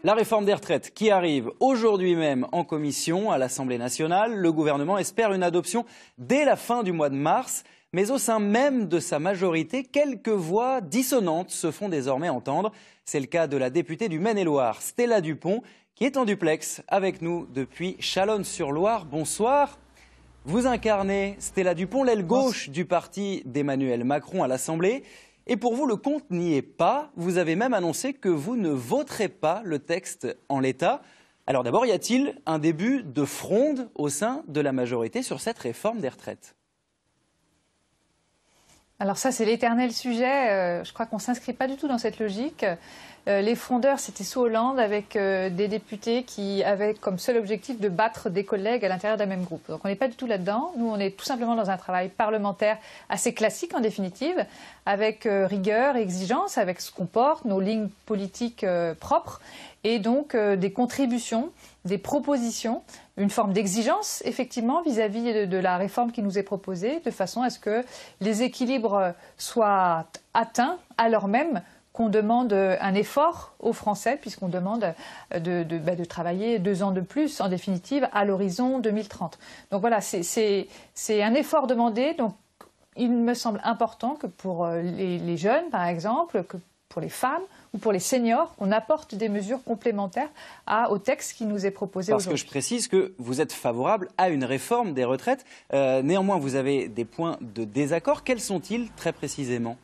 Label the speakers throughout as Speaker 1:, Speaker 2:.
Speaker 1: La réforme des retraites qui arrive aujourd'hui même en commission à l'Assemblée nationale. Le gouvernement espère une adoption dès la fin du mois de mars. Mais au sein même de sa majorité, quelques voix dissonantes se font désormais entendre. C'est le cas de la députée du Maine-et-Loire, Stella Dupont, qui est en duplex avec nous depuis Chalonnes-sur-Loire. Bonsoir. Vous incarnez, Stella Dupont, l'aile gauche du parti d'Emmanuel Macron à l'Assemblée. Et pour vous, le compte n'y est pas. Vous avez même annoncé que vous ne voterez pas le texte en l'état. Alors d'abord, y a-t-il un début de fronde au sein de la majorité sur cette réforme des retraites ?
Speaker 2: Alors ça, c'est l'éternel sujet. Je crois qu'on ne s'inscrit pas du tout dans cette logique. Les frondeurs, c'était sous Hollande avec des députés qui avaient comme seul objectif de battre des collègues à l'intérieur d'un même groupe. Donc on n'est pas du tout là-dedans. Nous, on est tout simplement dans un travail parlementaire assez classique en définitive, avec rigueur et exigence, avec ce qu'on porte, nos lignes politiques propres, et donc des contributions, des propositions, une forme d'exigence, effectivement, vis-à-vis de la réforme qui nous est proposée, de façon à ce que les équilibres soient atteints, alors même qu'on demande un effort aux Français, puisqu'on demande de travailler 2 ans de plus, en définitive, à l'horizon 2030. Donc voilà, c'est un effort demandé. Donc il me semble important que pour les jeunes, par exemple, que pour les femmes ou pour les seniors, on apporte des mesures complémentaires au texte qui nous est proposé aujourd'hui.
Speaker 1: Parce que je précise que vous êtes favorable à une réforme des retraites. Néanmoins, vous avez des points de désaccord. Quels sont-ils très précisément ?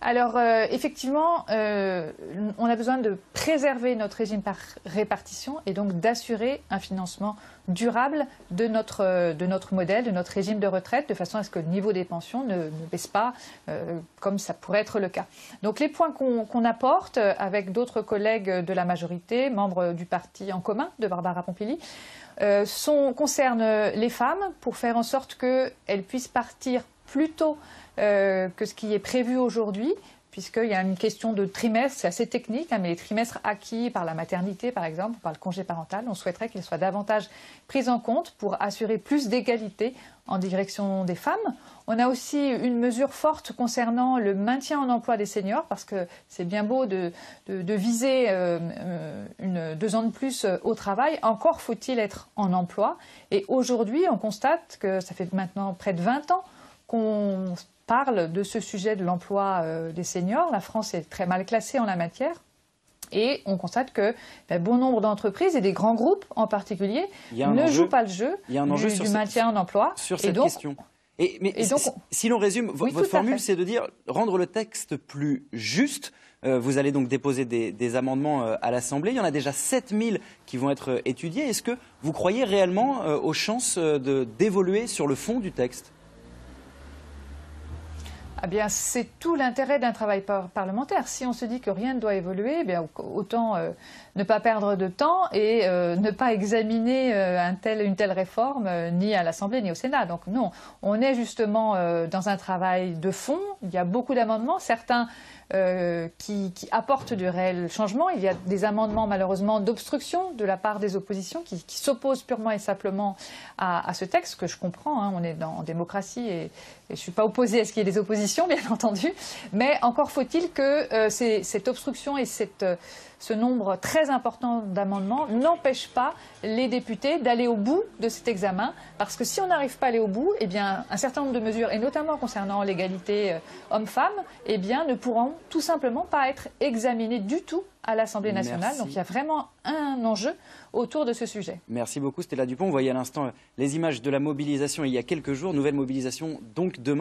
Speaker 2: Alors, effectivement, on a besoin de préserver notre régime par répartition et donc d'assurer un financement durable de notre modèle, de notre régime de retraite, de façon à ce que le niveau des pensions ne baisse pas, comme ça pourrait être le cas. Donc, les points qu'on apporte avec d'autres collègues de la majorité, membres du parti En Commun de Barbara Pompili, concernent les femmes pour faire en sorte qu'elles puissent partir plus tôt que ce qui est prévu aujourd'hui, puisqu'il y a une question de trimestre, c'est assez technique, mais les trimestres acquis par la maternité, par exemple, par le congé parental, on souhaiterait qu'ils soient davantage pris en compte pour assurer plus d'égalité en direction des femmes. On a aussi une mesure forte concernant le maintien en emploi des seniors, parce que c'est bien beau de viser 2 ans de plus au travail, encore faut-il être en emploi. Et aujourd'hui, on constate que ça fait maintenant près de 20 ans qu'on parle de ce sujet de l'emploi des seniors. La France est très mal classée en la matière. Et on constate que bon nombre d'entreprises et des grands groupes en particulier ne jouent pas le jeu du maintien en emploi.
Speaker 1: Sur cette question. Si l'on résume, votre formule, c'est de dire rendre le texte plus juste. Vous allez donc déposer des amendements à l'Assemblée. Il y en a déjà 7000 qui vont être étudiés. Est-ce que vous croyez réellement aux chances d'évoluer sur le fond du texte ?
Speaker 2: Eh bien, c'est tout l'intérêt d'un travail parlementaire. Si on se dit que rien ne doit évoluer, eh bien, autant ne pas perdre de temps et ne pas examiner une telle réforme ni à l'Assemblée ni au Sénat. Donc non, on est justement dans un travail de fond. Il y a beaucoup d'amendements, certains qui apportent du réel changement. Il y a des amendements malheureusement d'obstruction de la part des oppositions qui s'opposent purement et simplement à ce texte, que je comprends. Hein, on est en démocratie et je ne suis pas opposée à ce qu'il y ait des oppositions, bien entendu. Mais encore faut-il que cette obstruction et ce nombre très important d'amendements n'empêchent pas les députés d'aller au bout de cet examen. Parce que si on n'arrive pas à aller au bout, eh bien, un certain nombre de mesures, et notamment concernant l'égalité homme-femme, eh bien, ne pourront tout simplement pas être examinées du tout à l'Assemblée nationale. Merci. Donc il y a vraiment un enjeu autour de ce sujet.
Speaker 1: Merci beaucoup Stella Dupont. Vous voyez à l'instant les images de la mobilisation il y a quelques jours. Nouvelle mobilisation donc demain.